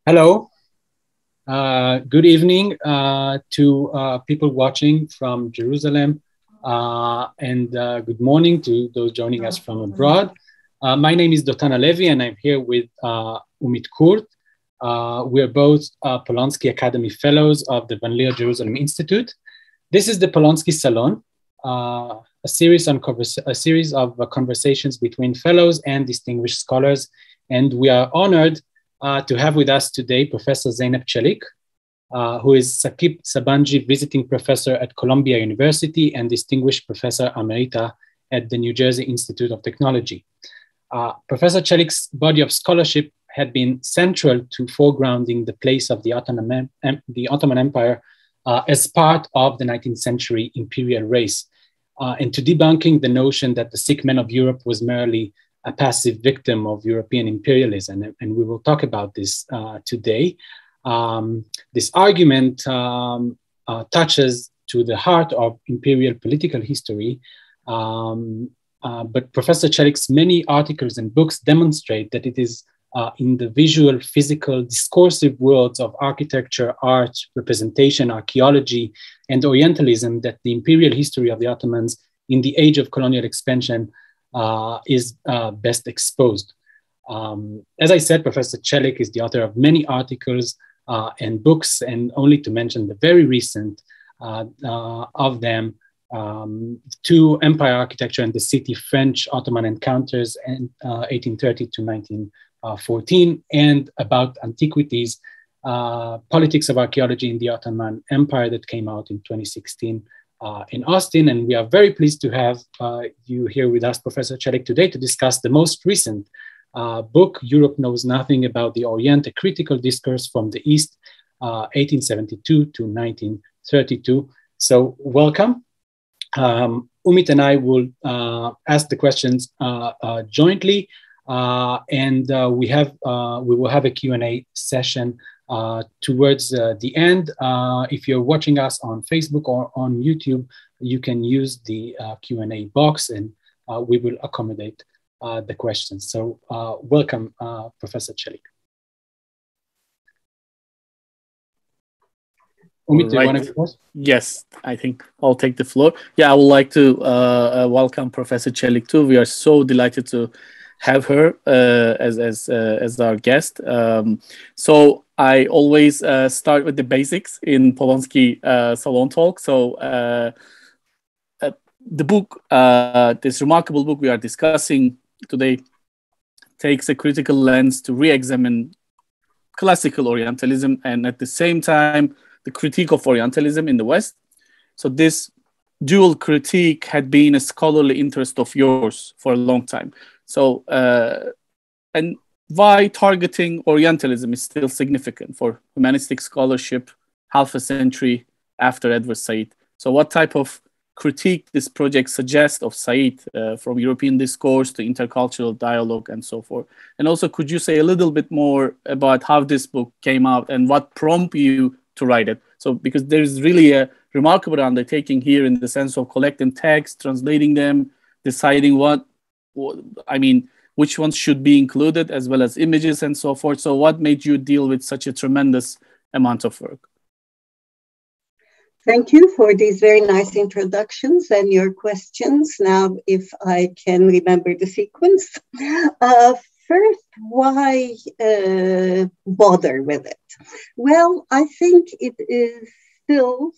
Hello, good evening to people watching from Jerusalem, and good morning to those joining us from abroad. My name is Dotana Levi, and I'm here with Umit Kurt. We're both Polonsky Academy Fellows of the Van Leer Jerusalem Institute. This is the Polonsky Salon, a series of conversations between fellows and distinguished scholars, and we are honored to have with us today Professor Zeynep Celik, who is Saqib Sabanji Visiting Professor at Columbia University and Distinguished Professor Emerita at the New Jersey Institute of Technology. Professor Celik's body of scholarship had been central to foregrounding the place of the Ottoman Empire as part of the 19th century imperial race, and to debunking the notion that the sick man of Europe was merely a passive victim of European imperialism. And we will talk about this today. This argument touches to the heart of imperial political history, but Professor Celik's many articles and books demonstrate that it is in the visual, physical, discursive worlds of architecture, art, representation, archaeology, and Orientalism that the imperial history of the Ottomans in the age of colonial expansion is best exposed. As I said, Professor Celik is the author of many articles and books, and only to mention the very recent of them, To Empire Architecture and the City, French-Ottoman Encounters in 1830 to 1914, and About Antiquities, Politics of Archaeology in the Ottoman Empire, that came out in 2016. In Austin, and we are very pleased to have you here with us, Professor Celik, today to discuss the most recent book, Europe Knows Nothing About the Orient, a Critical Discourse from the East, 1872 to 1932. So welcome. Umit and I will ask the questions jointly, and we will have a Q&A session towards the end. If you're watching us on Facebook or on YouTube, you can use the Q&A box, and we will accommodate the questions. So welcome, Professor Celik. Umit, do you want to go first? Yes, I think I'll take the floor. Yeah, I would like to welcome Professor Celik too. We are so delighted to have her as our guest. So I always start with the basics in Polonsky Salon Talk. So the book, this remarkable book we are discussing today, takes a critical lens to re-examine classical Orientalism and at the same time the critique of Orientalism in the West. So this dual critique had been a scholarly interest of yours for a long time. So, and why targeting Orientalism is still significant for humanistic scholarship half a century after Edward Said. So what type of critique this project suggests of Said, from European discourse to intercultural dialogue and so forth? And also, could you say a little bit more about how this book came out and what prompted you to write it? So, because there's really a remarkable undertaking here in the sense of collecting texts, translating them, deciding which ones should be included, as well as images and so forth. So what made you deal with such a tremendous amount of work? Thank you for these very nice introductions and your questions. Now, if I can remember the sequence. First, why bother with it? Well, I think it is still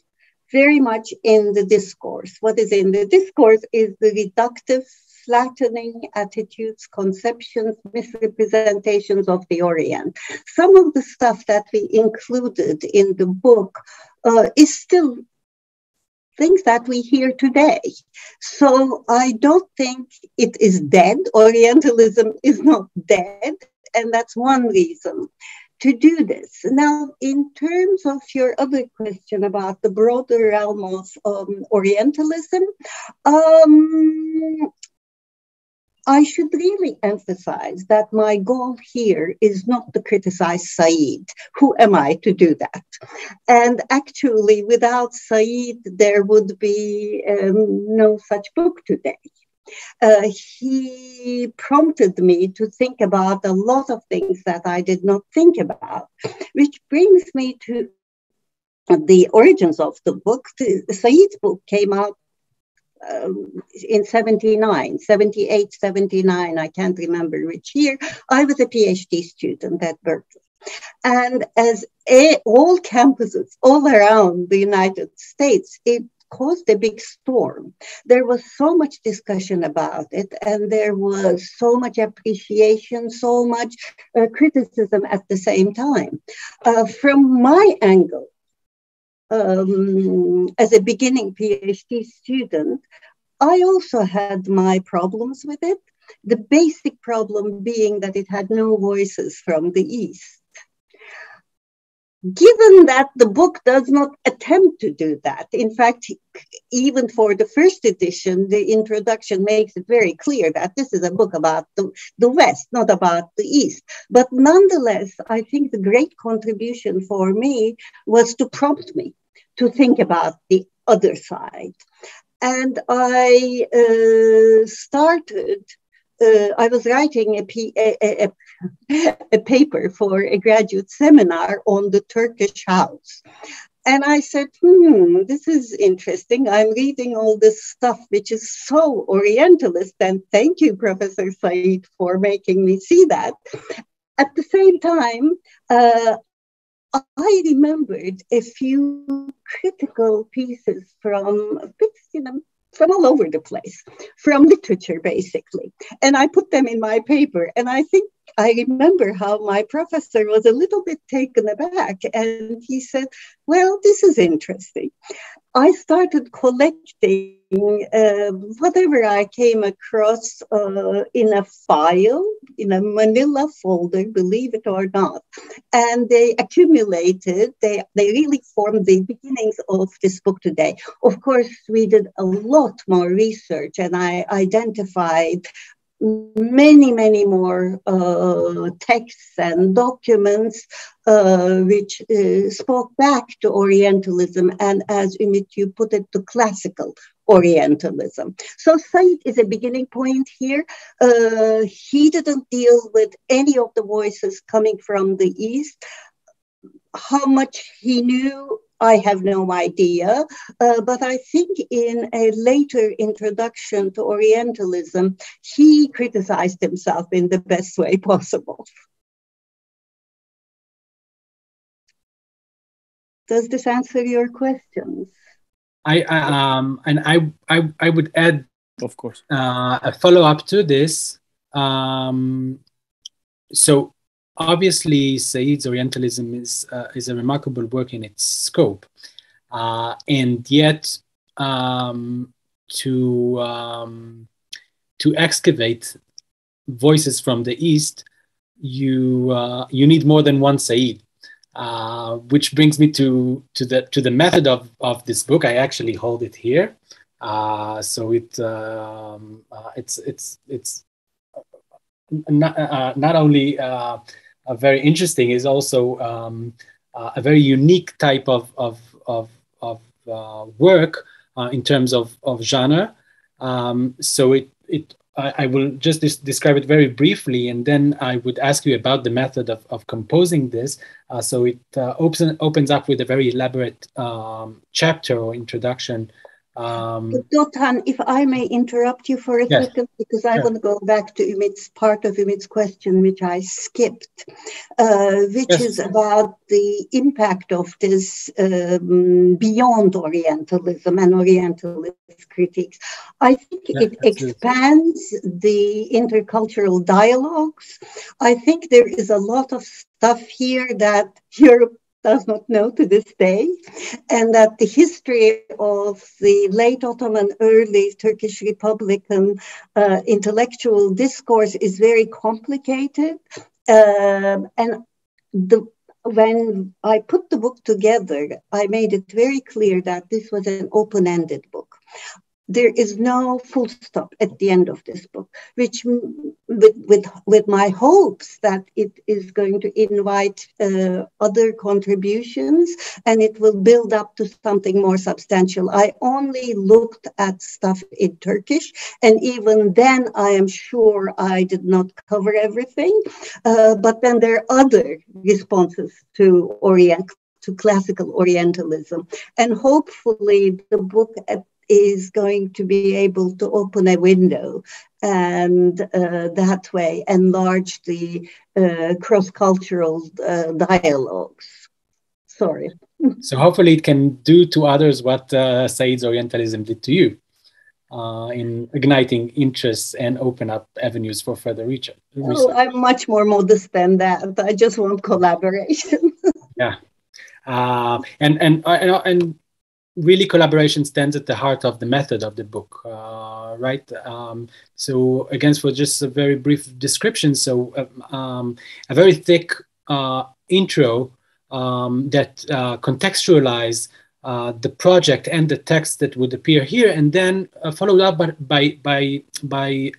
very much in the discourse. What is in the discourse is the reductive, flattening attitudes, conceptions, misrepresentations of the Orient. Some of the stuff that we included in the book is still things that we hear today. So I don't think it is dead. Orientalism is not dead. And that's one reason to do this. Now, in terms of your other question about the broader realm of Orientalism, I should really emphasize that my goal here is not to criticize Said. Who am I to do that? And actually, without Said, there would be no such book today. He prompted me to think about a lot of things that I did not think about, which brings me to the origins of the book. Said's book came out in 79, 78, 79, I can't remember which year. I was a PhD student at Berkeley. And as all campuses all around the United States, it caused a big storm. There was so much discussion about it, and there was so much appreciation, so much criticism at the same time. From my angle, as a beginning PhD student, I also had my problems with it. The basic problem being that it had no voices from the East. Given that the book does not attempt to do that, in fact, even for the first edition, the introduction makes it very clear that this is a book about the West, not about the East. But nonetheless, I think the great contribution for me was to prompt me to think about the other side. And I started, I was writing a paper for a graduate seminar on the Turkish house. And I said, this is interesting. I'm reading all this stuff, which is so Orientalist. And thank you, Professor Said, for making me see that. At the same time, I remembered a few critical pieces from all over the place, from literature, basically. And I put them in my paper. And I think I remember how my professor was a little bit taken aback. And he said, well, this is interesting. I started collecting whatever I came across in a file, in a manila folder, believe it or not. And they accumulated, they really formed the beginnings of this book today. Of course, we did a lot more research, and I identified many more texts and documents which spoke back to Orientalism, and as Ümit, you put it, to classical Orientalism. So Said is a beginning point here. He didn't deal with any of the voices coming from the East. How much he knew, I have no idea, but I think in a later introduction to Orientalism, he criticized himself in the best way possible. Does this answer your questions? I would add, of course, a follow-up to this. So obviously, Said's Orientalism is a remarkable work in its scope, and yet to excavate voices from the East, you need more than one Said. Which brings me to the method of this book. I actually hold it here, so it's not only very interesting, is also a very unique type of work in terms of genre. So I will just describe it very briefly, and then I would ask you about the method of composing this. So it opens up with a very elaborate chapter or introduction. Dothan, if I may interrupt you for a second, because I want to go back to Ümit's part of Ümit's question, which I skipped, which is about the impact of this beyond Orientalism and Orientalist critiques. I think it expands the intercultural dialogues. I think there is a lot of stuff here that Europe does not know to this day, and that the history of the late Ottoman, early Turkish Republican intellectual discourse is very complicated. And when I put the book together, I made it very clear that this was an open-ended book. there is no full stop at the end of this book, which with my hopes that it is going to invite other contributions and it will build up to something more substantial. I only looked at stuff in Turkish, and even then I am sure I did not cover everything. But then there are other responses to classical Orientalism, and hopefully the book is going to be able to open a window and that way enlarge the cross-cultural dialogues. Sorry. So hopefully it can do to others what Said's Orientalism did to you in igniting interests and open up avenues for further research. Oh, I'm much more modest than that. I just want collaboration. Yeah. And really, collaboration stands at the heart of the method of the book, right? So again, for just a very brief description, so a very thick intro that contextualize the project and the text that would appear here, and then followed up by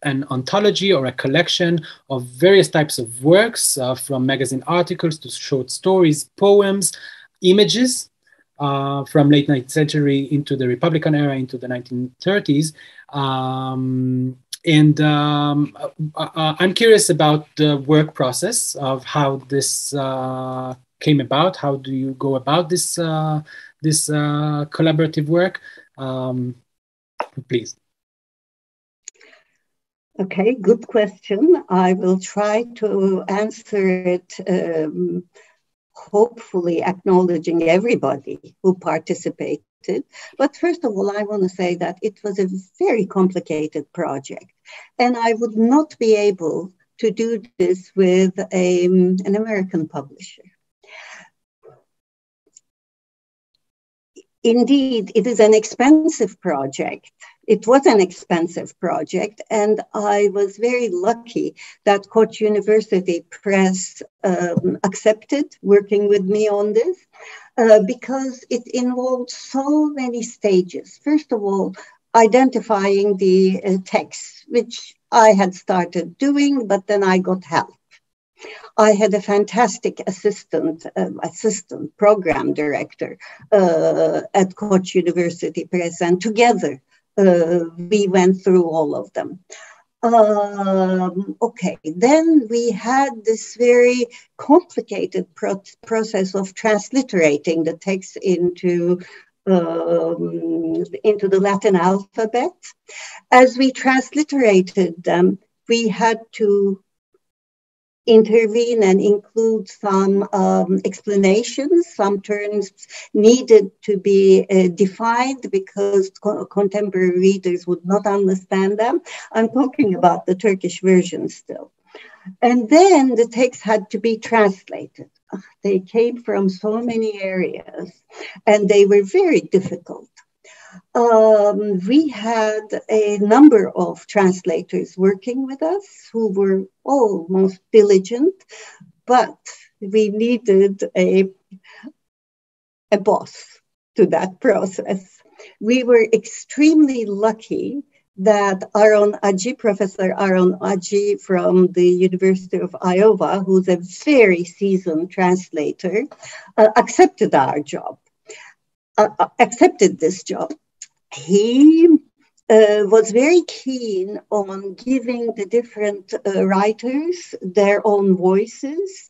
an anthology or a collection of various types of works, from magazine articles to short stories, poems, images, from late 19th century into the Republican era, into the 1930s. I'm curious about the work process of how this came about. How do you go about this collaborative work? Please. Okay, good question. I will try to answer it, hopefully acknowledging everybody who participated. But first of all, I want to say that it was a very complicated project, and I would not be able to do this with an American publisher. Indeed, it is an expensive project. It was an expensive project, and I was very lucky that Koç University Press accepted working with me on this because it involved so many stages. First of all, identifying the text, which I had started doing, but then I got help. I had a fantastic assistant program director at Koç University Press, and together we went through all of them. Okay, then we had this very complicated process of transliterating the text into the Latin alphabet. As we transliterated them, we had to intervene and include some explanations. Some terms needed to be defined because contemporary readers would not understand them. I'm talking about the Turkish version still. And then the text had to be translated. They came from so many areas and they were very difficult. We had a number of translators working with us who were almost diligent, but we needed a boss to that process. We were extremely lucky that Professor Aaron Aji from the University of Iowa, who's a very seasoned translator, accepted this job. He was very keen on giving the different writers their own voices.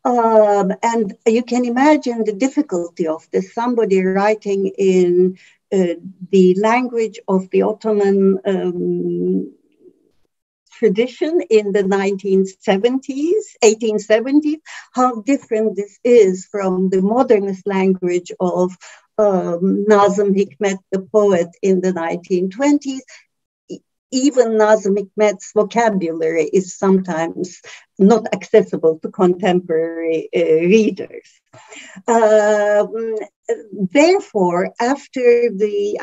And you can imagine the difficulty of this. Somebody writing in the language of the Ottoman tradition in the 1870s, how different this is from the modernist language of Nazım Hikmet, the poet in the 1920s. Even Nazım Hikmet's vocabulary is sometimes not accessible to contemporary readers. Therefore, after we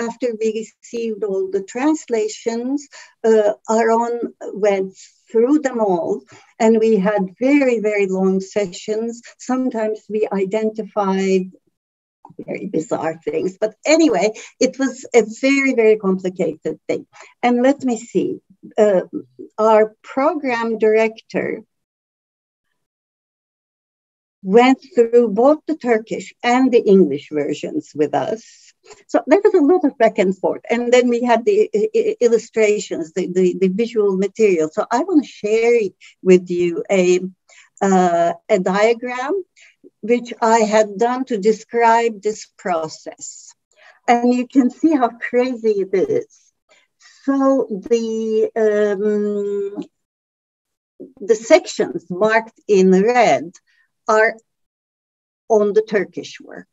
received all the translations, Aaron went through them all, and we had very, very long sessions. Sometimes we identified very bizarre things. But anyway, it was a very, very complicated thing. And let me see, our program director went through both the Turkish and the English versions with us. So there was a lot of back and forth. And then we had the illustrations, the visual material. So I want to share with you a diagram which I had done to describe this process. And you can see how crazy it is. So the sections marked in red are on the Turkish work.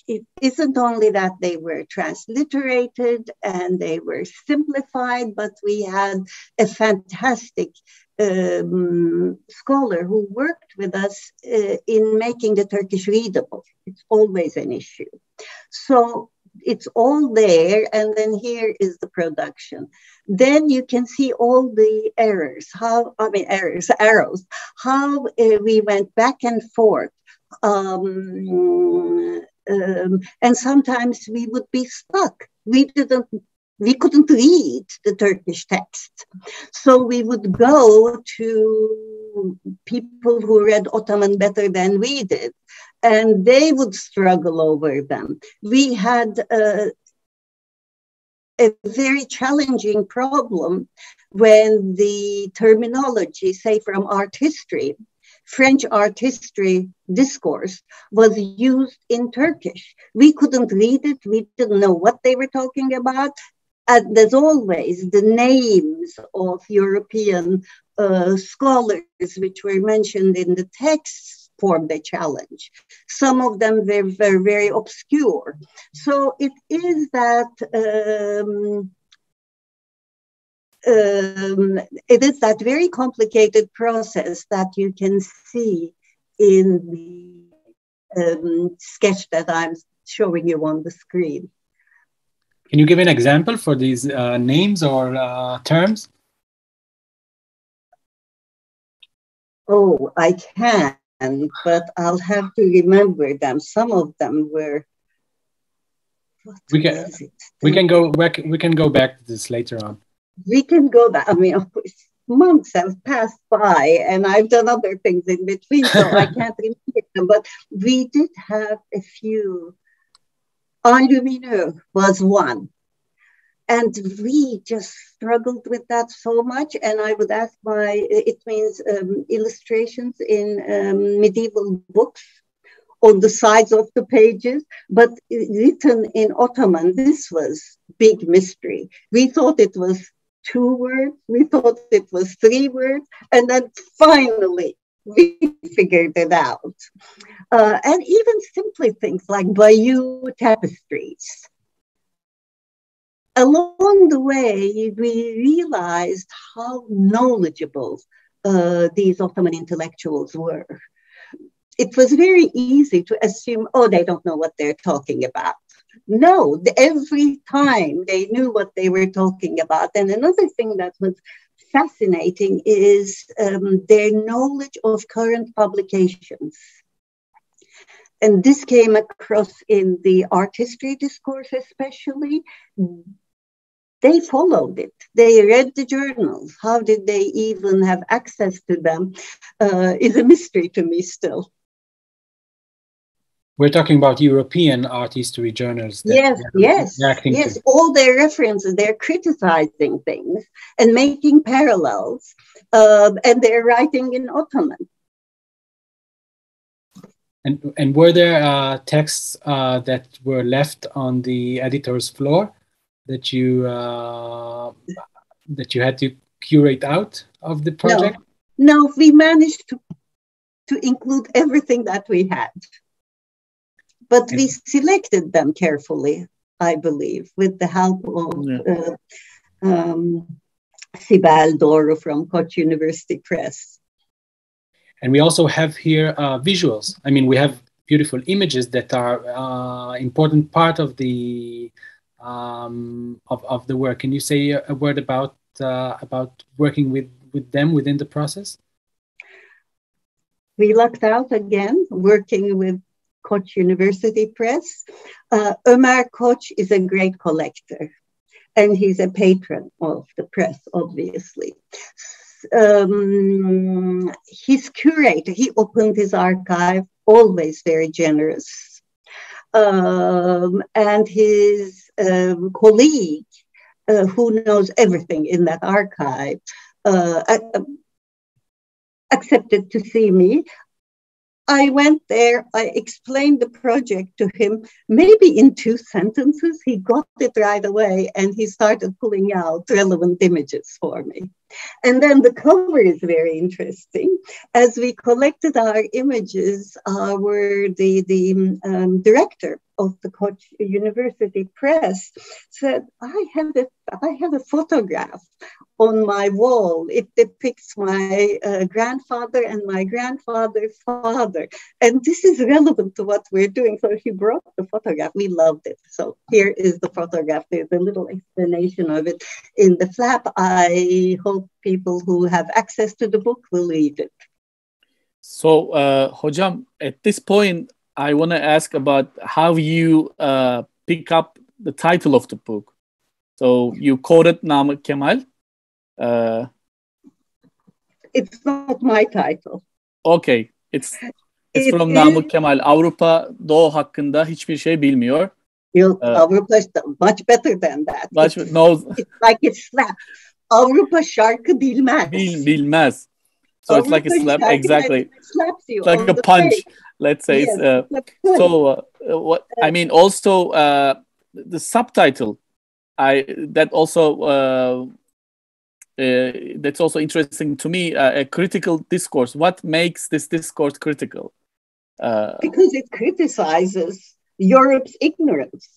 It isn't only that they were transliterated and they were simplified, but we had a fantastic scholar who worked with us in making the Turkish readable. It's always an issue. So it's all there, and then here is the production. Then you can see all the arrows, how we went back and forth. And sometimes we would be stuck. We couldn't read the Turkish text. So we would go to people who read Ottoman better than we did, and they would struggle over them. We had a very challenging problem when the terminology, say from art history, French art history discourse was used in Turkish. We couldn't read it. We didn't know what they were talking about. And as always, the names of European scholars, which were mentioned in the texts, formed a challenge. Some of them were very, very obscure. So it is that very complicated process that you can see in the sketch that I'm showing you on the screen. Can you give an example for these names or terms? Oh, I can, but I'll have to remember them. Some of them were. We can go back to this later on. We can go back. I mean, of course, months have passed by, and I've done other things in between, so I can't remember them. But we did have a few. Enlumineux was one. And we just struggled with that so much. And I would ask it means illustrations in medieval books on the sides of the pages, but written in Ottoman. This was big mystery. We thought it was 2 words. We thought it was 3 words. And then finally, we figured it out. And even simply things like Bayeux tapestries. Along the way, we realized how knowledgeable these Ottoman intellectuals were. It was very easy to assume, they don't know what they're talking about. No, every time they knew what they were talking about. And another thing that was fascinating is their knowledge of current publications. And this came across in the art history discourse especially. They followed it. They read the journals. How did they even have access to them is a mystery to me still. We're talking about European art history journals. Yes. All their references, they're criticizing things and making parallels, and they're writing in Ottoman. And were there texts that were left on the editor's floor that you had to curate out of the project? No, we managed to include everything that we had. But we selected them carefully, I believe, with the help of Sibel Doro from Koç University Press. And we also have here visuals. I mean, we have beautiful images that are important part of the of the work. Can you say a word about working with them within the process? We lucked out again, working with Koç University Press. Ömer Koç is a great collector, and he's a patron of the press, obviously. His curator, he opened his archive, always very generous. And his colleague, who knows everything in that archive, accepted to see me. I went there, I explained the project to him, maybe in 2 sentences, he got it right away, and he started pulling out relevant images for me. And then the cover is very interesting. As we collected our images, the director of the Koç University Press said, I have a photograph on my wall. It depicts my grandfather and my grandfather's father. And this is relevant to what we're doing. So he brought the photograph. We loved it. So here is the photograph. There's a little explanation of it in the flap. I hope people who have access to the book will read it. So, Hocam, at this point, I want to ask about how you pick up the title of the book. So you quoted Namık Kemal. It's not my title. Okay, it's from Namık Kemal. Avrupa Doğu hakkında hiçbir şey bilmiyor. Yok, Avrupa much better than that. It's like a slap. Avrupa şarkı bilmez. Bilmez. So Avrupa it's like a slap, exactly. Slaps you it's like a punch. Face. Let's say yes, what I mean. Also, the subtitle, that's also interesting to me. A critical discourse. What makes this discourse critical? Because it criticizes Europe's ignorance.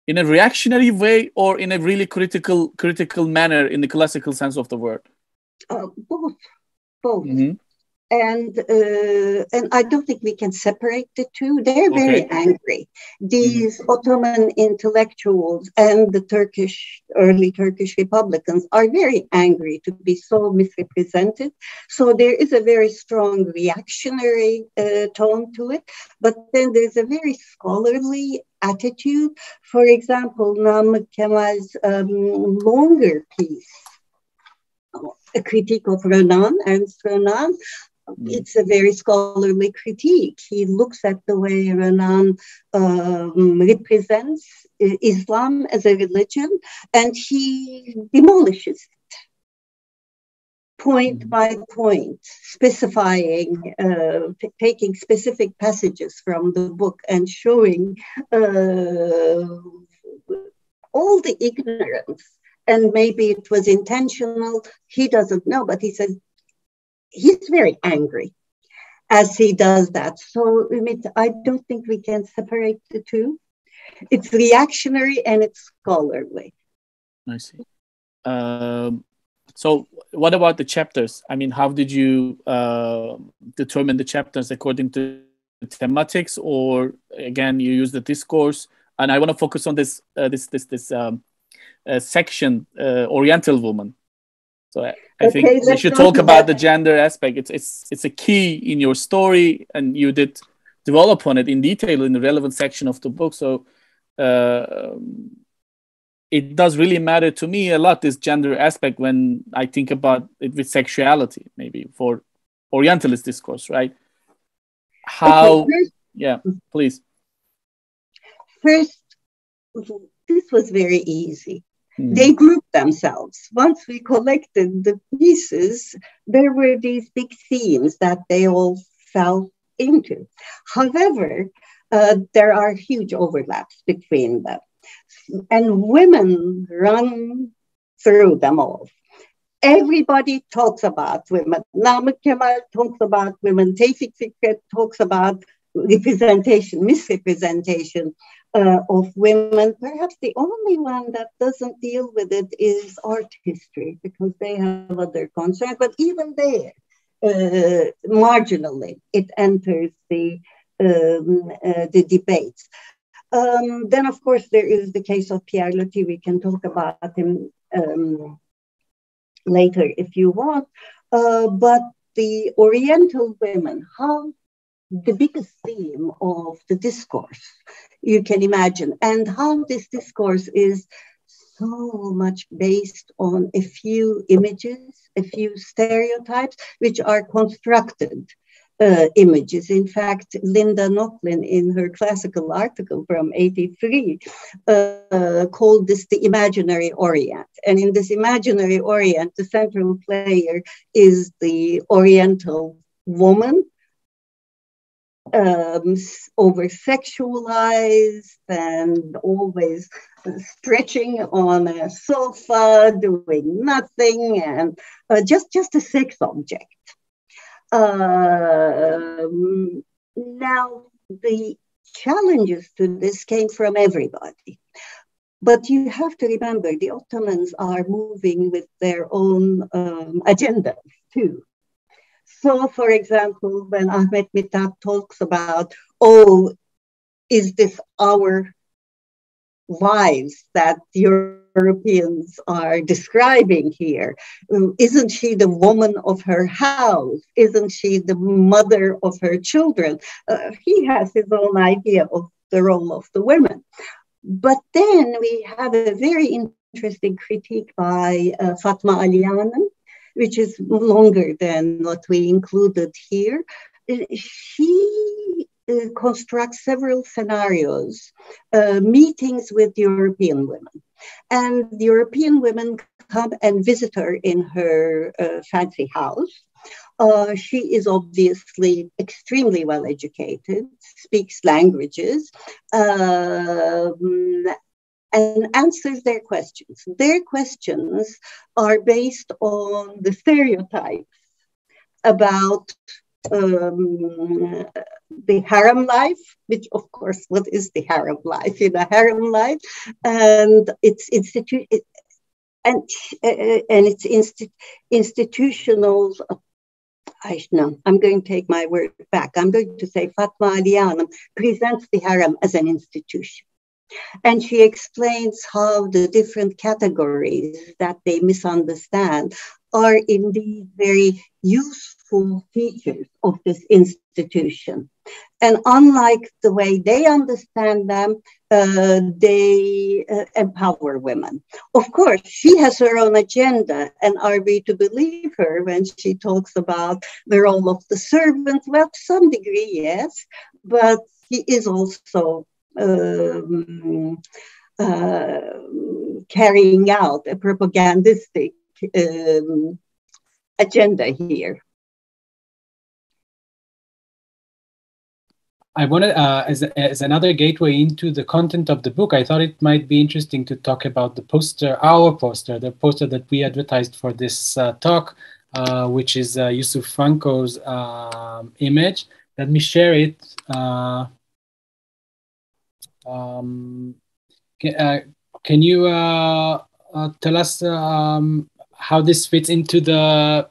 In a reactionary way, or in a really critical manner, in the classical sense of the word. Both. Mm-hmm. And I don't think we can separate the two. They're very angry. These Ottoman intellectuals and the early Turkish Republicans are very angry to be so misrepresented. So there is a very strong reactionary tone to it. But then there's a very scholarly attitude. For example, Namık Kemal's longer piece, A Critique of Renan, Ernst Renan. It's a very scholarly critique. He looks at the way Renan represents Islam as a religion, and he demolishes it point by point, specifying, taking specific passages from the book and showing all the ignorance. And maybe it was intentional. He doesn't know, but he says, he's very angry as he does that. So I don't think we can separate the two. It's reactionary and it's scholarly. I see. So what about the chapters? I mean, how did you determine the chapters according to the thematics, or again, you use the discourse? And I want to focus on this section, Oriental woman. So I think we should talk about the gender aspect. It's a key in your story, and you did develop on it in detail in the relevant section of the book. So it does really matter to me a lot, this gender aspect, when I think about it with sexuality, maybe for Orientalist discourse, right? How? Yeah, please. First, this was very easy. They grouped themselves. Once we collected the pieces, there were these big themes that they all fell into. However, there are huge overlaps between them. And women run through them all. Everybody talks about women. Namık Kemal talks about women. Tevfik Fikret talks about representation, misrepresentation of women. Perhaps the only one that doesn't deal with it is art history, because they have other concerns. But even there, marginally, it enters the debates. Then, of course, there is the case of Pierre Loti. We can talk about him later if you want. But the Oriental women, how the biggest theme of the discourse you can imagine, and how this discourse is so much based on a few images, a few stereotypes, which are constructed images. In fact, Linda Nochlin, in her classical article from '83, called this the imaginary Orient. And in this imaginary Orient, the central player is the Oriental woman, over sexualized and always stretching on a sofa, doing nothing, and just a sex object. Now, the challenges to this came from everybody. But you have to remember, the Ottomans are moving with their own agenda too. So, for example, when Ahmet Mithat talks about, oh, is this our lives that Europeans are describing here? Isn't she the woman of her house? Isn't she the mother of her children? He has his own idea of the role of the women. But then we have a very interesting critique by Fatma Aliyan'ım, which is longer than what we included here. She constructs several scenarios, meetings with European women. And the European women come and visit her in her fancy house. She is obviously extremely well educated, speaks languages, and answers their questions. Their questions are based on the stereotypes about the harem life, which of course, what is the harem life? In a harem life, and its institutional. I'm going to take my word back. I'm going to say Fatma Aliyan'ım presents the harem as an institution. And she explains how the different categories that they misunderstand are indeed very useful features of this institution. And unlike the way they understand them, they empower women. Of course, she has her own agenda, and are we to believe her when she talks about the role of the servant? Well, to some degree, yes, but she is also carrying out a propagandistic agenda here. I wanted, as another gateway into the content of the book, I thought it might be interesting to talk about the poster, the poster that we advertised for this talk, which is Yusuf Franco's image. Let me share it. Can you tell us how this fits into the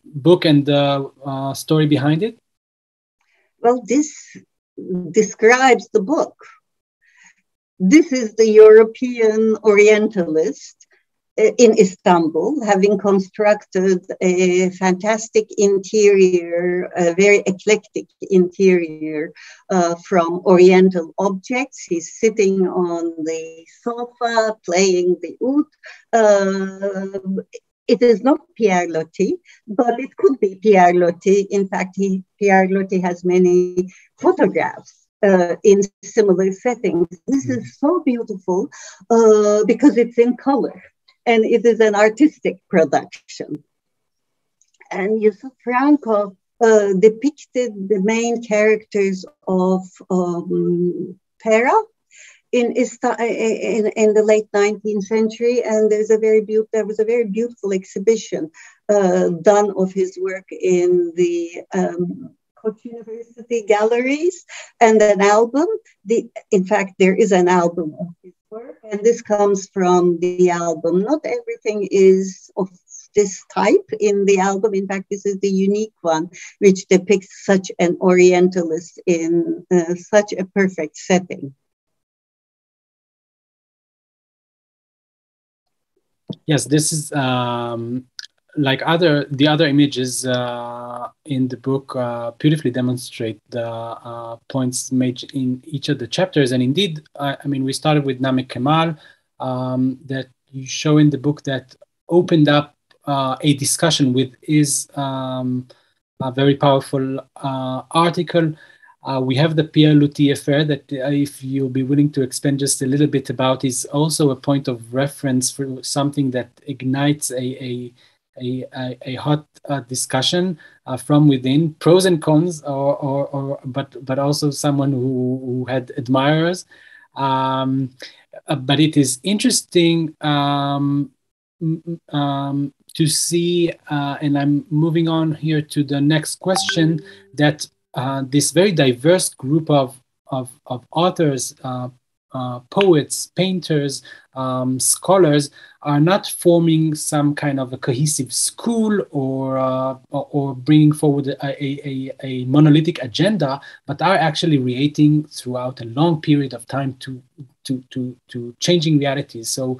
book and the story behind it? Well, this describes the book. This is the European Orientalist in Istanbul, having constructed a fantastic interior, a very eclectic interior from Oriental objects. He's sitting on the sofa, playing the oud. It is not Pierre Loti, but it could be Pierre Loti. In fact, Pierre Loti has many photographs in similar settings. This is so beautiful because it's in color. And it is an artistic production. And Yusuf Franco depicted the main characters of Pera in the late 19th century. And there was a very beautiful exhibition done of his work in the Koç University galleries, and an album. In fact, there is an album of his work, and this comes from the album. Not everything is of this type in the album. In fact, this is the unique one, which depicts such an Orientalist in such a perfect setting. Yes, this is like the other images in the book beautifully demonstrate the points made in each of the chapters. And indeed, I mean, we started with Namek Kemal that you show in the book that opened up a discussion with his a very powerful article. We have the Pierre Loti affair that, if you'll be willing to expand just a little bit about, is also a point of reference for something that ignites a hot discussion from within, pros and cons, but also someone who had admirers. But it is interesting to see, and I'm moving on here to the next question, that this very diverse group of authors, poets, painters, scholars are not forming some kind of a cohesive school or bringing forward a monolithic agenda, but are actually relating throughout a long period of time to changing realities. So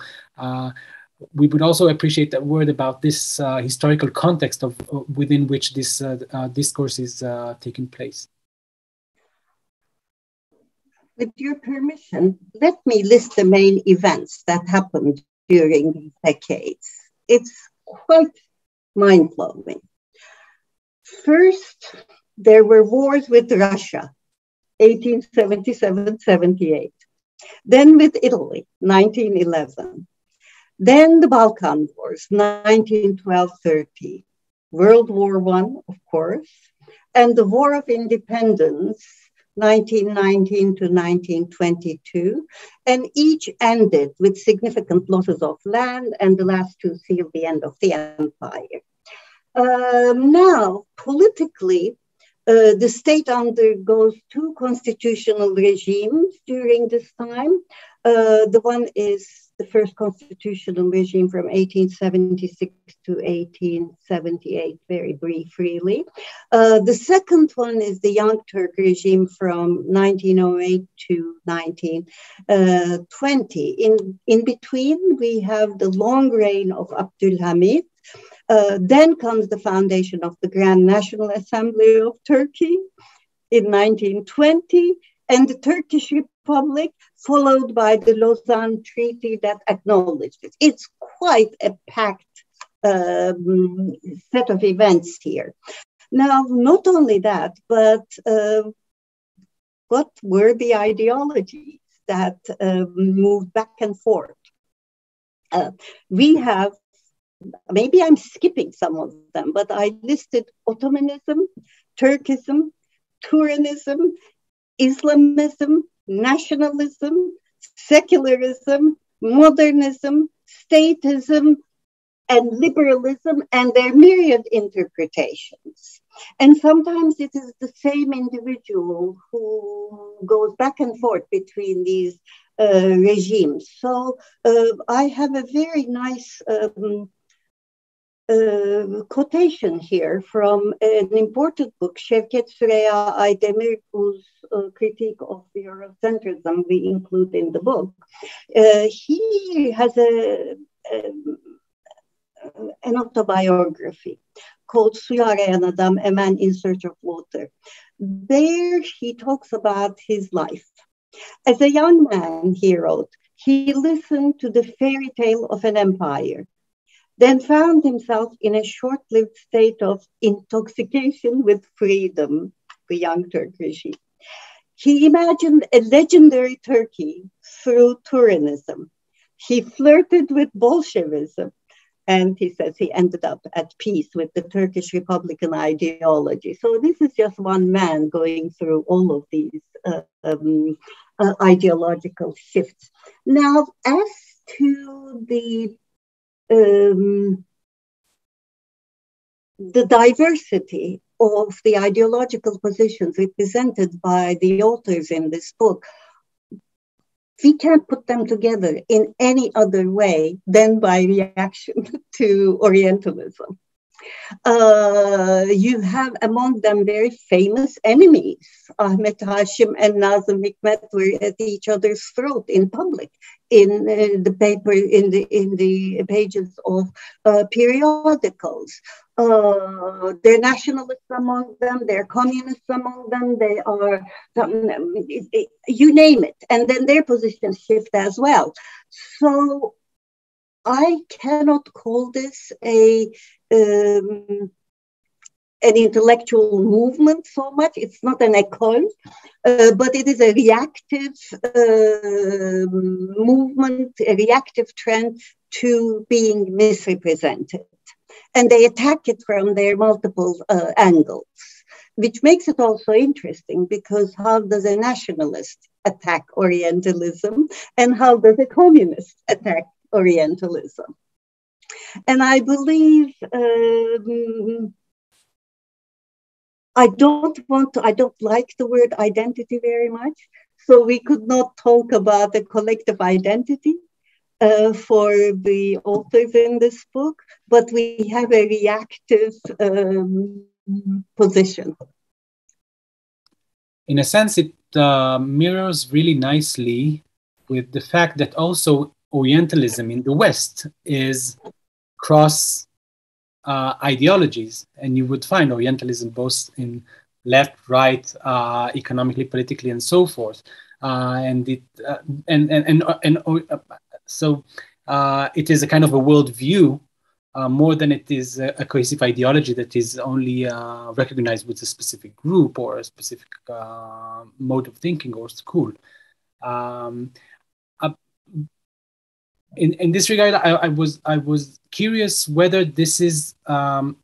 we would also appreciate a word about this historical context of within which this discourse is taking place. With your permission, let me list the main events that happened during these decades. It's quite mind-blowing. First, there were wars with Russia, 1877-78. Then with Italy, 1911. Then the Balkan Wars, 1912-30. World War I, of course, and the War of Independence, 1919 to 1922, and each ended with significant losses of land, and the last two sealed the end of the empire. Now, politically, the state undergoes two constitutional regimes during this time. The one is the first constitutional regime from 1876 to 1878, very briefly. The second one is the Young Turk regime from 1908 to 1920. In between, we have the long reign of Abdülhamid. Then comes the foundation of the Grand National Assembly of Turkey in 1920, and the Turkish Republic, followed by the Lausanne Treaty that acknowledged it. It's quite a packed set of events here. Now, not only that, but what were the ideologies that moved back and forth? We have, maybe I'm skipping some of them, but I listed Ottomanism, Turkism, Turanism, Islamism, nationalism, secularism, modernism, statism, and liberalism, and their myriad interpretations. And sometimes it is the same individual who goes back and forth between these regimes. So I have a very nice quotation here from an important book, Şevket Süreyya Aydemir's critique of the Eurocentrism we include in the book. He has an autobiography called Suyu Arayan Adam, A Man in Search of Water. There he talks about his life. As a young man, he wrote, he listened to the fairy tale of an empire, then found himself in a short-lived state of intoxication with freedom, the Young Turk regime. He imagined a legendary Turkey through Turanism. He flirted with Bolshevism, and he says he ended up at peace with the Turkish Republican ideology. So this is just one man going through all of these ideological shifts. Now, as to the diversity of the ideological positions represented by the authors in this book, we can't put them together in any other way than by reaction to Orientalism. You have among them very famous enemies. Ahmet Hashim and Nazım Hikmet were at each other's throat in public. in the paper, in the pages of periodicals. They're nationalists among them, they're communists among them, they are, you name it. And then their positions shift as well. So I cannot call this an intellectual movement so much. It's not an école, but it is a reactive movement, a reactive trend to being misrepresented. And they attack it from their multiple angles, which makes it also interesting, because how does a nationalist attack Orientalism, and how does a communist attack Orientalism? And I believe I don't like the word identity very much. So we could not talk about a collective identity for the authors in this book, but we have a reactive position. In a sense, it mirrors really nicely with the fact that also Orientalism in the West is cross ideologies, and you would find Orientalism both in left, right, economically, politically, and so forth. So it is a kind of a worldview more than it is a cohesive ideology that is only recognized with a specific group or a specific mode of thinking or school. In this regard, I was curious whether this is a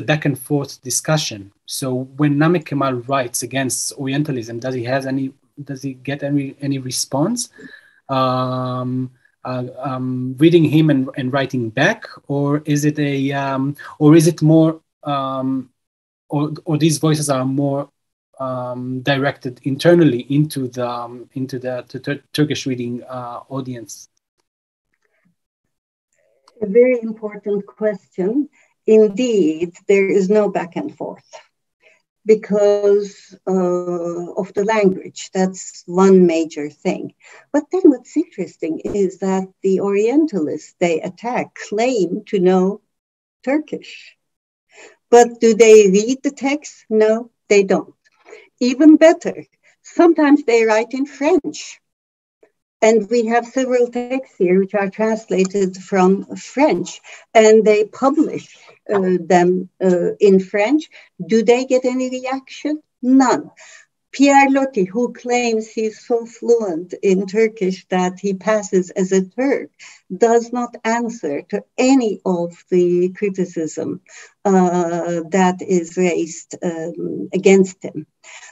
back and forth discussion. So when Namik Kemal writes against Orientalism, does he get any response? Reading him and writing back, or is it more, or these voices are more directed internally into the Turkish reading audience? A very important question. Indeed, there is no back and forth because of the language. That's one major thing. But then what's interesting is that the Orientalists they attack claim to know Turkish. But do they read the text? No, they don't. Even better, sometimes they write in French. And we have several texts here which are translated from French, and they publish them in French. Do they get any reaction? None. Pierre Loti, who claims he's so fluent in Turkish that he passes as a Turk, does not answer to any of the criticism that is raised against him.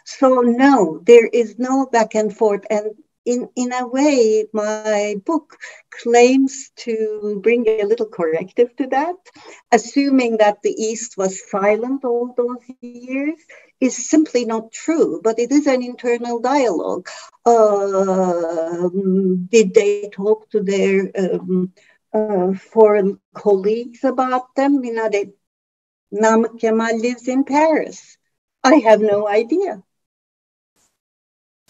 So no, there is no back and forth. And in a way, my book claims to bring a little corrective to that, assuming that the East was silent all those years is simply not true, but it is an internal dialogue. Did they talk to their foreign colleagues about them? You know, Namik Kemal lives in Paris. I have no idea.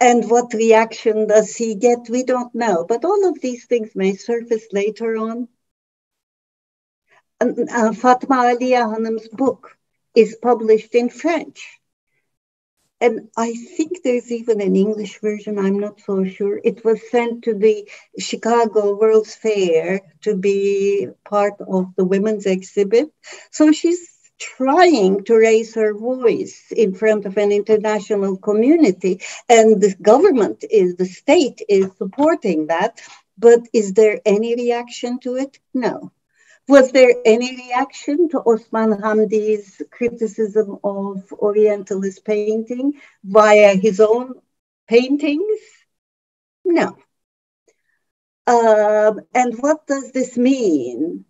And what reaction does he get? We don't know. But all of these things may surface later on. Fatma Aliye Hanım's book is published in French. And I think there's even an English version, I'm not so sure. It was sent to the Chicago World's Fair to be part of the women's exhibit. So she's trying to raise her voice in front of an international community, and the government the state is supporting that. But is there any reaction to it? No. Was there any reaction to Osman Hamdi's criticism of Orientalist painting via his own paintings? No. And what does this mean?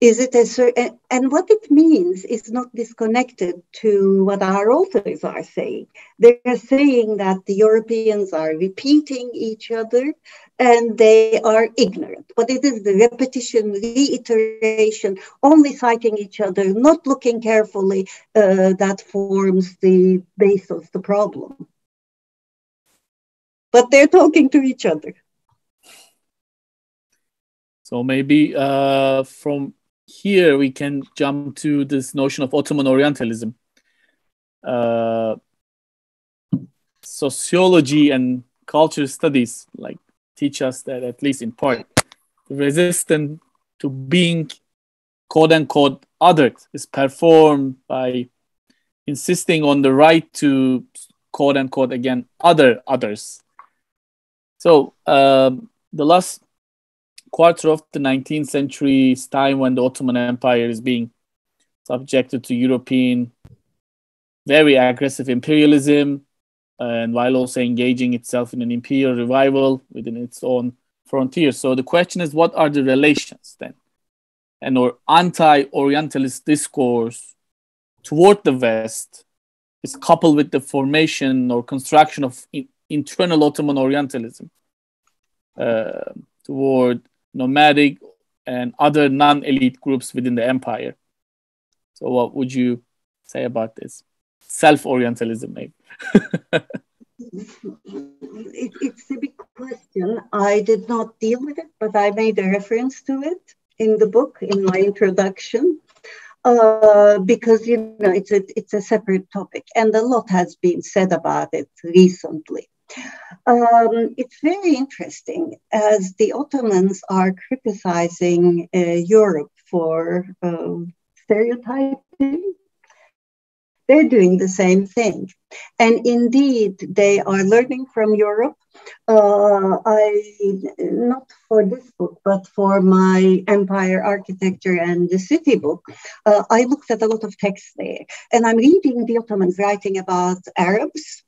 Is it and what it means is not disconnected to what our authors are saying. They're saying that the Europeans are repeating each other and they are ignorant. But it is the repetition, reiteration, only citing each other, not looking carefully, that forms the base of the problem. But they're talking to each other. So maybe from here we can jump to this notion of Ottoman Orientalism. Sociology and culture studies teach us that, at least in part, the resistance to being quote-unquote othered is performed by insisting on the right to quote-unquote, again, others. So the last quarter of the 19th century's time, when the Ottoman Empire is being subjected to European very aggressive imperialism, and while also engaging itself in an imperial revival within its own frontiers. So the question is, what are the relations then? And or anti-Orientalist discourse toward the West is coupled with the formation or construction of internal Ottoman Orientalism toward nomadic and other non-elite groups within the empire. So what would you say about this? Self-Orientalism, maybe. It's a big question. I did not deal with it, but I made a reference to it in the book, in my introduction, because it's a separate topic, and a lot has been said about it recently. It's very interesting, as the Ottomans are criticizing Europe for stereotyping. They're doing the same thing. And indeed, they are learning from Europe. Not for this book, but for my Empire Architecture and the City book, I looked at a lot of texts there. And I'm reading the Ottomans writing about Arabs.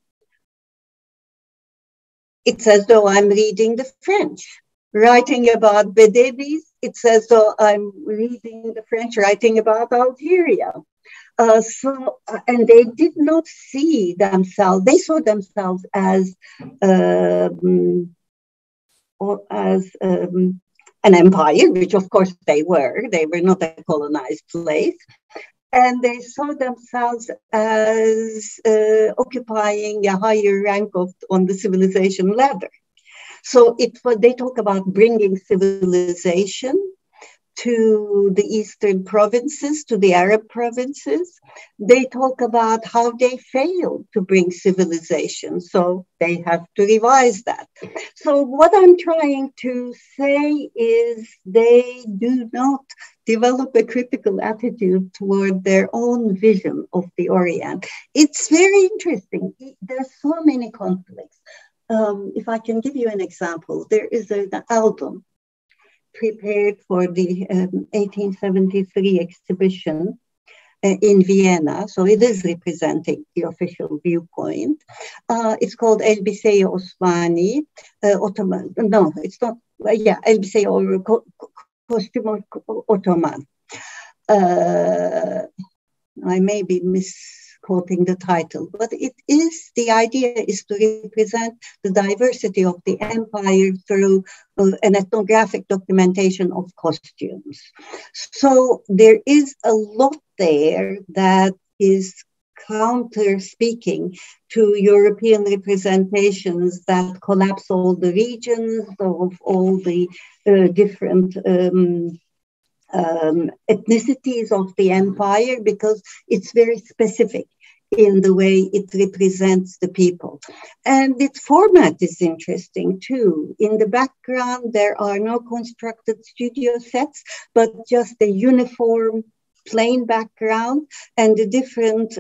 It's as though I'm reading the French. Writing about Bedouins, it's as though I'm reading the French writing about Algeria. And they did not see themselves, they saw themselves as an empire, which of course they were not a colonized place. And they saw themselves as occupying a higher rank on the civilization ladder. So they talk about bringing civilization to the eastern provinces, to the Arab provinces. They talk about how they failed to bring civilization, so they have to revise that. So what I'm trying to say is they do not develop a critical attitude toward their own vision of the Orient. It's very interesting. There's so many conflicts. If I can give you an example, there is an album prepared for the 1873 exhibition in Vienna. So it is representing the official viewpoint. It's called Elbise-i Osmani, Ottoman. No, it's not. Yeah, Elbise or Costume Ottoman. I may be misquoting the title, but the idea is to represent the diversity of the empire through an ethnographic documentation of costumes. So there is a lot there that is counter-speaking to European representations that collapse all the regions of all the different ethnicities of the empire, because it's very specific in the way it represents the people. And its format is interesting too. In the background, there are no constructed studio sets, but just a uniform plain background, and the different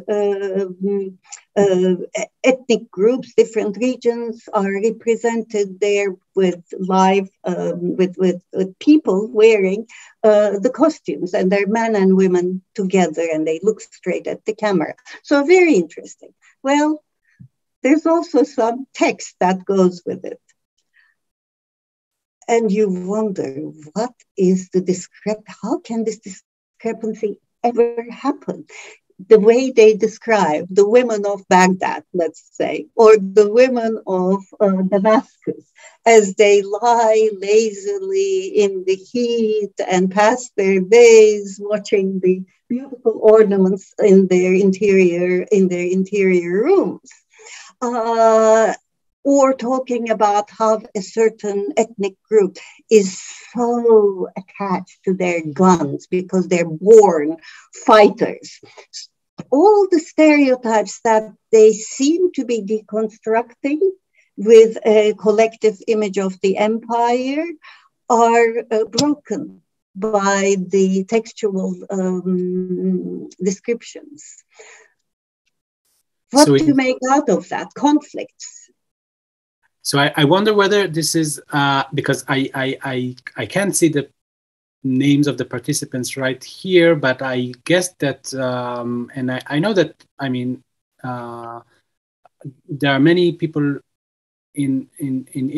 ethnic groups, different regions are represented there with live, with people wearing the costumes, and they're men and women together, and they look straight at the camera. So very interesting. Well, there's also some text that goes with it. And you wonder, what is the how can this discrepancy ever happen? The way they describe the women of Baghdad, let's say, or the women of Damascus, as they lie lazily in the heat and pass their days watching the beautiful ornaments in their interior rooms. or talking about how a certain ethnic group is so attached to their guns because they're born fighters. All the stereotypes that they seem to be deconstructing with a collective image of the empire are broken by the textual descriptions. What to make out of that? Conflicts. So I wonder whether this is, because I can't see the names of the participants right here, but I guess that, and I know that, I mean, there are many people in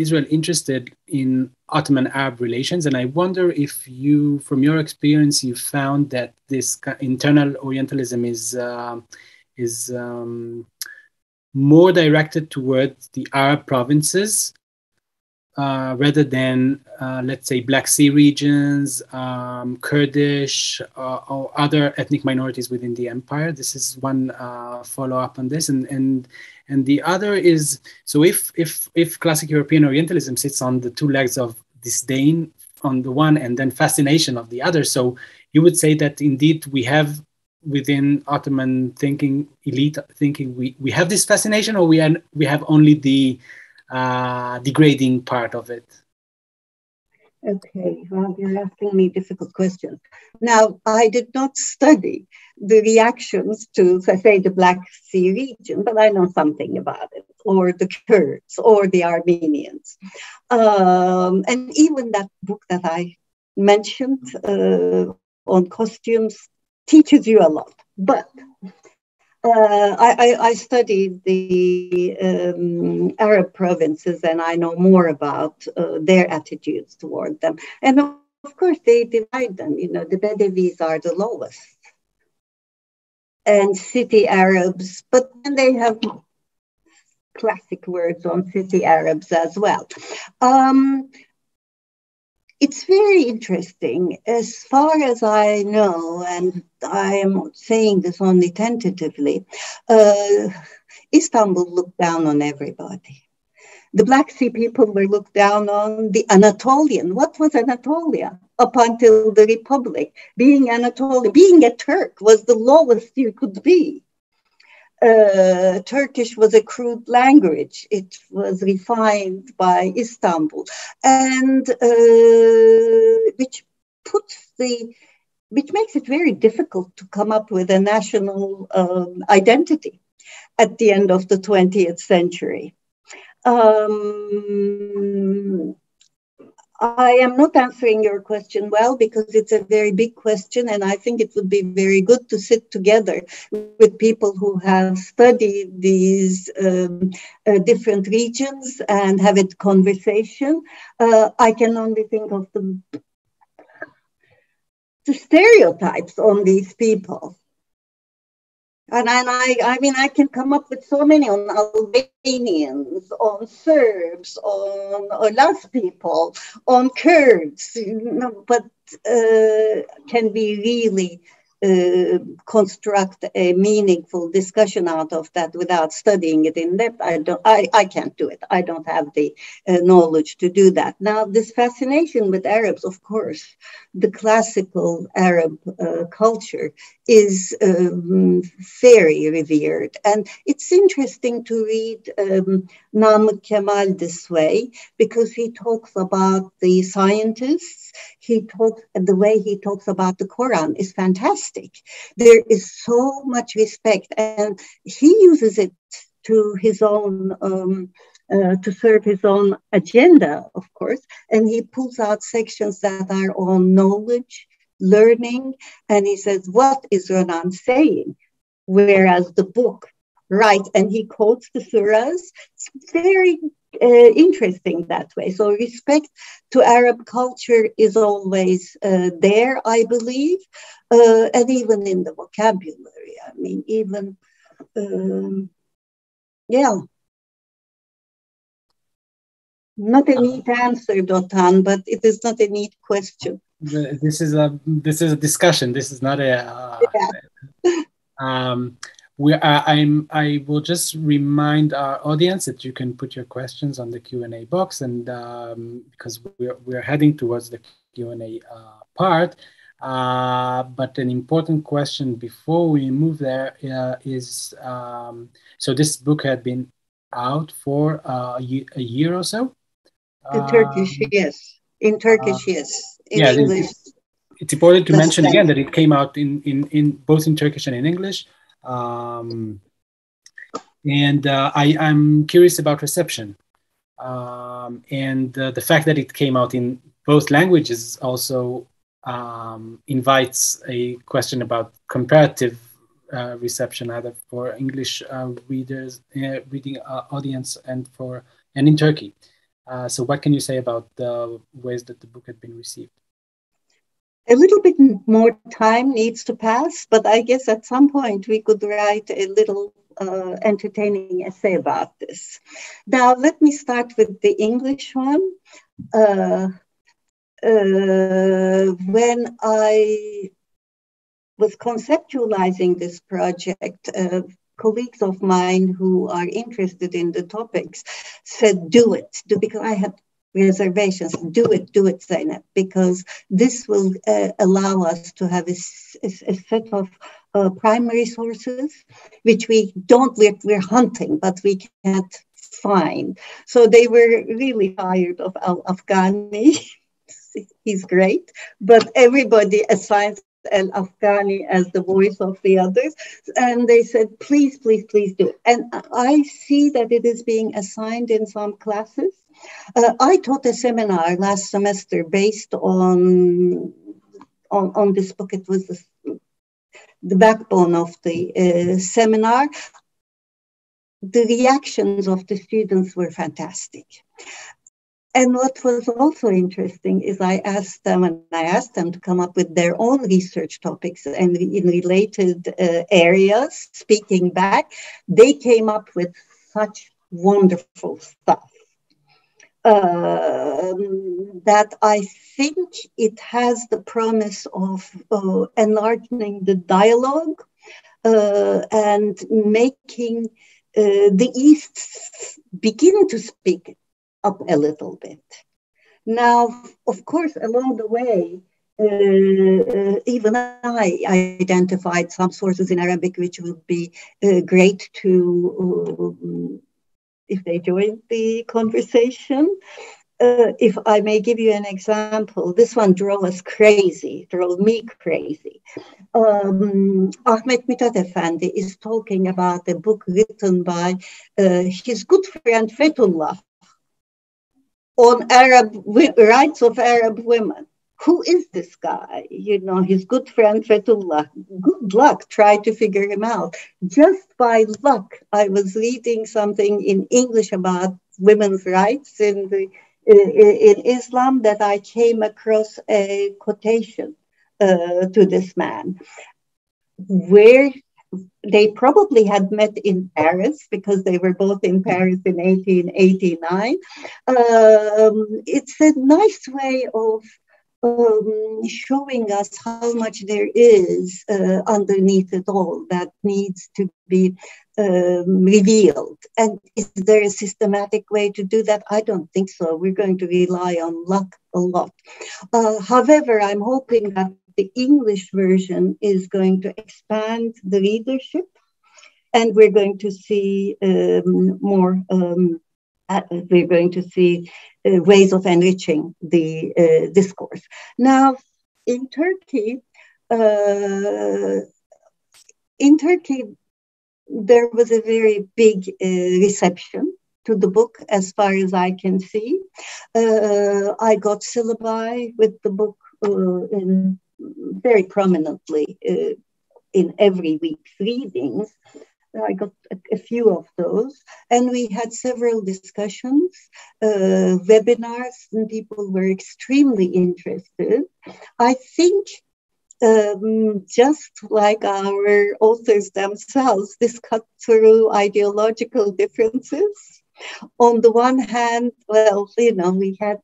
Israel interested in Ottoman-Arab relations, and I wonder if you, from your experience, you found that this internal Orientalism is more directed towards the Arab provinces rather than, let's say, Black Sea regions, Kurdish, or other ethnic minorities within the empire. This is one follow-up on this, and the other is, so if classic European Orientalism sits on the two legs of disdain on the one and then fascination of the other, so you would say that indeed we have within Ottoman thinking, elite thinking, we have this fascination, or we have only the degrading part of it? Okay, well, you're asking me difficult questions. Now, I did not study the reactions to, say, the Black Sea region, but I know something about it, or the Kurds, or the Armenians. And even that book that I mentioned on costumes teaches you a lot. But I studied the Arab provinces, and I know more about their attitudes toward them. And of course, they divide them. You know, the Bedouis are the lowest, and city Arabs, but then they have classic words on city Arabs as well. It's very interesting. As far as I know, and I am saying this only tentatively, Istanbul looked down on everybody. The Black Sea people were looked down on. The Anatolian, what was Anatolia up until the Republic? Being Anatolian, being a Turk was the lowest you could be. Turkish was a crude language. It was refined by Istanbul, and which makes it very difficult to come up with a national identity at the end of the 20th century. I am not answering your question well because it's a very big question, and I think it would be very good to sit together with people who have studied these different regions and have a conversation. I can only think of the stereotypes on these people. And I mean, I can come up with so many on Albanians, on Serbs, on Laz people, on Kurds, you know, but can we really construct a meaningful discussion out of that without studying it in depth? I can't do it. I don't have the knowledge to do that. Now, this fascination with Arabs, of course, the classical Arab culture is very revered. And it's interesting to read Namık Kemal this way, because he talks about the scientists. The way he talks about the Quran is fantastic. There is so much respect, and he uses it to his own to serve his own agenda, of course, and he pulls out sections that are on knowledge, learning, and he says, what is Renan saying? Whereas the book, right, and he quotes the surahs. It's very interesting that way. So respect to Arab culture is always there, I believe, and even in the vocabulary. I mean, even, yeah. Not a neat answer, Dotan, but it is not a neat question. This is a discussion. This is not a. I will just remind our audience that you can put your questions on the Q&A box, and because we're heading towards the Q&A part. But an important question before we move there is, so this book had been out for a year or so? In Turkish, yes. In Turkish, yes. In English. It's important to mention again that it came out in both in Turkish and in English. I'm curious about reception. And the fact that it came out in both languages also invites a question about comparative reception, either for English readers, reading audience, and in Turkey. So what can you say about the ways that the book had been received? A little bit more time needs to pass, but I guess at some point we could write a little entertaining essay about this. Now, let me start with the English one. When I was conceptualizing this project, colleagues of mine who are interested in the topics said, do it, because I had reservations. Do it, Zeynep, because this will allow us to have a set of primary sources, which we're hunting, but we can't find. So they were really tired of Al-Afghani. He's great, but everybody assigns Al-Afghani as the voice of the others. And they said, please, please, please do. And I see that it is being assigned in some classes. I taught a seminar last semester based on this book. It was the backbone of the seminar. The reactions of the students were fantastic. And what was also interesting is I asked them to come up with their own research topics and in related areas, speaking back. They came up with such wonderful stuff that I think it has the promise of enlarging the dialogue and making the East begin to speak up a little bit. Now, of course, along the way, even I identified some sources in Arabic which would be great to, if they join the conversation. If I may give you an example, this one drove me crazy. Ahmet Mithat Efendi is talking about a book written by his good friend Fethullah on rights of Arab women. Who is this guy? You know, his good friend Fethullah. Good luck, try to figure him out. Just by luck, I was reading something in English about women's rights in Islam that I came across a quotation to this man, where they probably had met in Paris because they were both in Paris in 1889. It's a nice way of showing us how much there is underneath it all that needs to be revealed. And is there a systematic way to do that? I don't think so. We're going to rely on luck a lot. However, I'm hoping that the English version is going to expand the readership, and we're going to see more. We're going to see ways of enriching the discourse. Now, in Turkey, there was a very big reception to the book, as far as I can see. I got syllabi with the book in very prominently in every week's readings. I got a few of those, and we had several discussions, webinars, and people were extremely interested. I think just like our authors themselves, this cut through ideological differences. On the one hand, well, you know, we had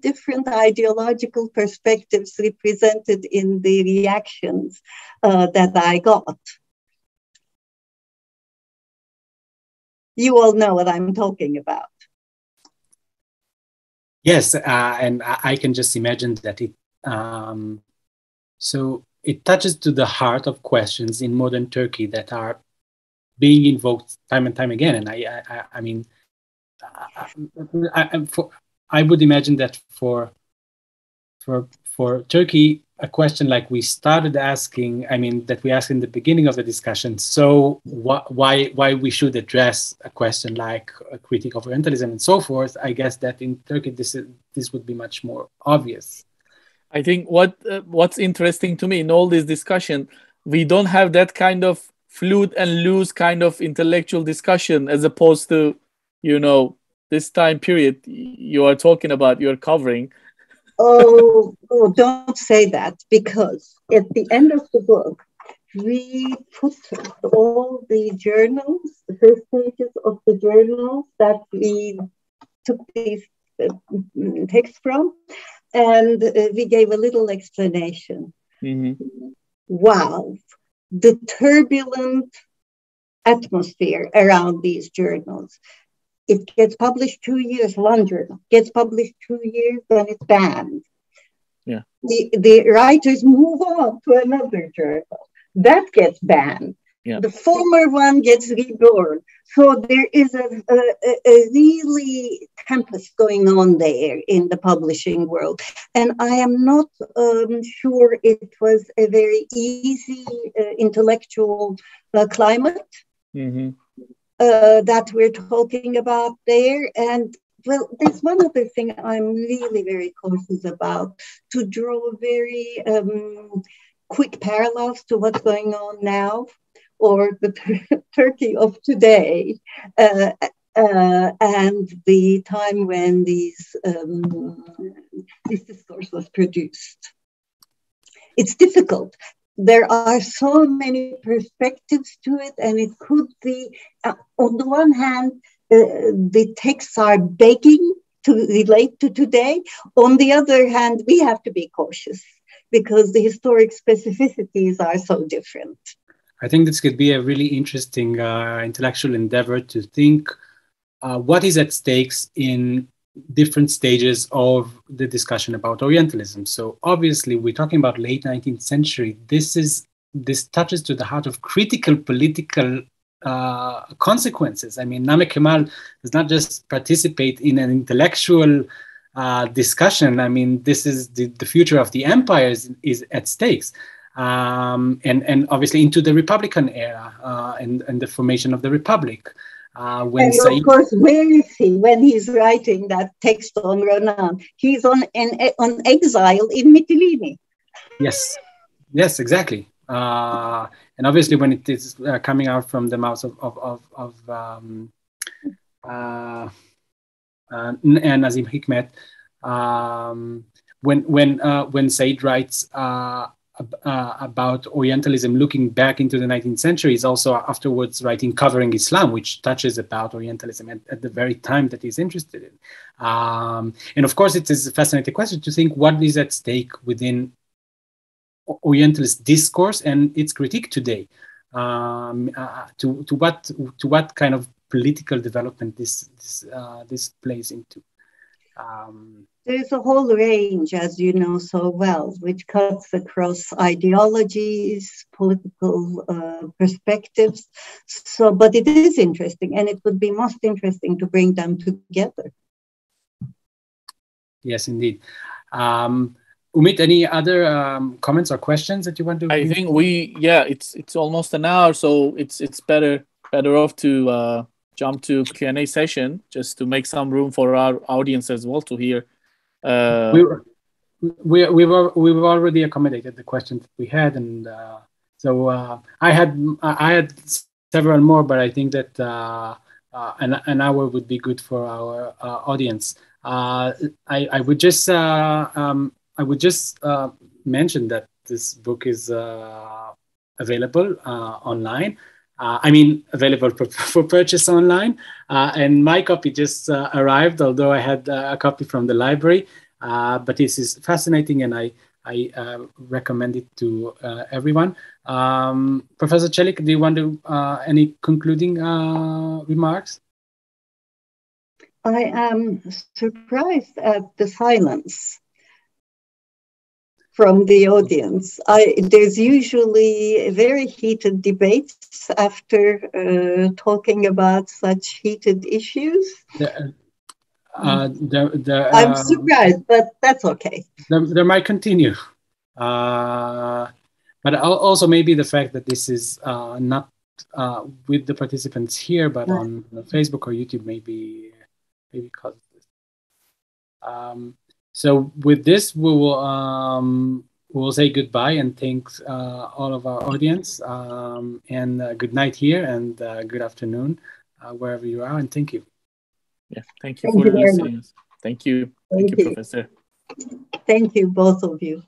different ideological perspectives represented in the reactions that I got. You all know what I'm talking about. Yes, and I can just imagine that so it touches to the heart of questions in modern Turkey that are being invoked time and time again. And I mean, I would imagine that for Turkey, a question like we started asking, I mean, that we asked in the beginning of the discussion. So why we should address a question like a critique of Orientalism and so forth? I guess that in Turkey this would be much more obvious. I think what's interesting to me in all this discussion, we don't have that kind of fluid and loose kind of intellectual discussion as opposed to, this time period you are talking about, you're covering. Oh, don't say that, because at the end of the book, we put all the journals, the first pages of the journals that we took these texts from, and we gave a little explanation. Mm-hmm. Wow, the turbulent atmosphere around these journals. It gets published 2 years, one journal gets published 2 years, then it's banned. Yeah. The writers move on to another journal. That gets banned. Yeah. The former one gets reborn. So there is a really tempest going on there in the publishing world. And I am not sure it was a very easy intellectual climate. Mm-hmm. That we're talking about there. And well, there's one other thing I'm really very cautious about, to draw very quick parallels to what's going on now, or the Turkey of today, and the time when this discourse was produced. It's difficult. There are so many perspectives to it, and it could be, on the one hand, the texts are begging to relate to today. On the other hand, we have to be cautious because the historic specificities are so different. I think this could be a really interesting intellectual endeavor to think what is at stakes in different stages of the discussion about Orientalism. So obviously we're talking about late 19th century. This touches to the heart of critical political consequences. I mean, Namık Kemal does not just participate in an intellectual discussion. I mean, this is the future of the empire is at stakes. And obviously into the Republican era and the formation of the Republic. And of course, where is he when he's writing that text on Renan? He's on exile in Mytilene. Yes, exactly. And obviously, when it is coming out from the mouth of Nazim Hikmet, when Said writes about Orientalism looking back into the 19th century, is also afterwards writing Covering Islam, which touches about Orientalism at the very time that he's interested in. And of course, it is a fascinating question to think what is at stake within Orientalist discourse and its critique today. To what kind of political development this plays into. There's a whole range, as you know so well, which cuts across ideologies, political perspectives. So, but it is interesting, and it would be most interesting to bring them together. Yes, indeed. Umit, any other comments or questions that you want to? I think it's almost an hour, so it's better off to jump to Q&A session just to make some room for our audience as well to hear. We've already accommodated the questions we had, and so I had several more, but I think that an hour would be good for our audience. I would just mention that this book is available online. I mean, available for purchase online. And my copy just arrived, although I had a copy from the library. But this is fascinating, and I recommend it to everyone. Professor Çelik, do you want to any concluding remarks? I am surprised at the silence from the audience. There's usually very heated debates after talking about such heated issues. I'm surprised, but that's okay. There might continue. But also maybe the fact that this is not with the participants here, but on Facebook or YouTube, maybe causes this. So with this, we'll say goodbye and thanks all of our audience, and good night here and good afternoon wherever you are, and thank you. Yeah, thank you for listening. Thank you. Thank you, Professor. Thank you, both of you.